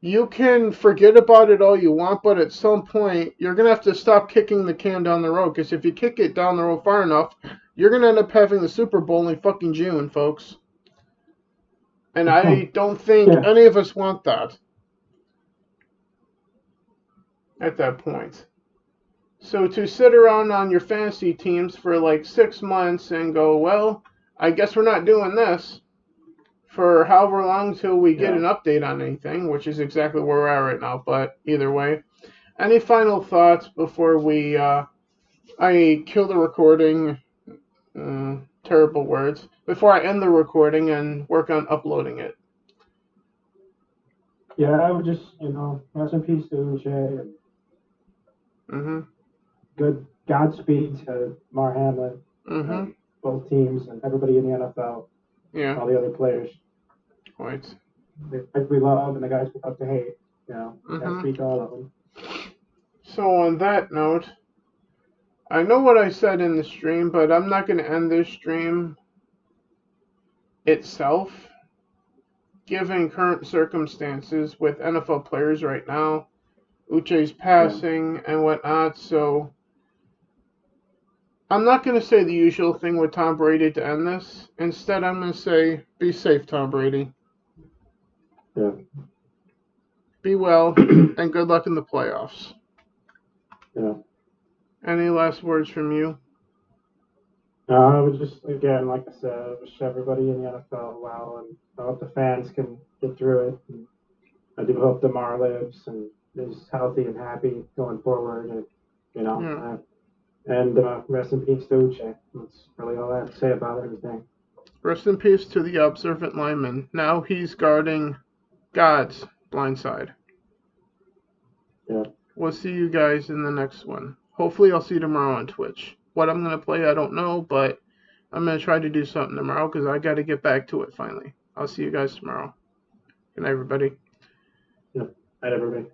You can forget about it all you want, but at some point, you're going to have to stop kicking the can down the road, because if you kick it down the road far enough, you're going to end up having the Super Bowl in fucking June, folks. And I don't think any of us want that at that point. So to sit around on your fantasy teams for like 6 months and go, well, I guess we're not doing this for however long till we get an update on anything, which is exactly where we're at right now. But either way, any final thoughts before we I kill the recording? Terrible words. Before I end the recording and work on uploading it. Yeah, I would just, rest in peace to Uche. Good Godspeed to Mar Hamlin, both teams and everybody in the NFL. All the other players. Right. The guys we love and the guys we love to hate. Godspeed to all of them. So on that note, I know what I said in the stream, but I'm not going to end this stream itself, given current circumstances with NFL players right now, Uche's passing and whatnot. So I'm not going to say the usual thing with Tom Brady to end this. Instead, I'm going to say, be safe, Tom Brady. Yeah. Be well, and good luck in the playoffs. Yeah. Any last words from you? No, I would just, again, like I said, I wish everybody in the NFL well, and I hope the fans can get through it. And I do hope Damar lives and is healthy and happy going forward, and rest in peace to Uche. That's really all I have to say about everything. Rest in peace to the observant lineman. Now he's guarding God's blind side. Yeah. We'll see you guys in the next one. Hopefully I'll see you tomorrow on Twitch. What I'm going to play, I don't know, but I'm going to try to do something tomorrow because I got to get back to it finally. I'll see you guys tomorrow. Good night, everybody. Yeah. Night, everybody.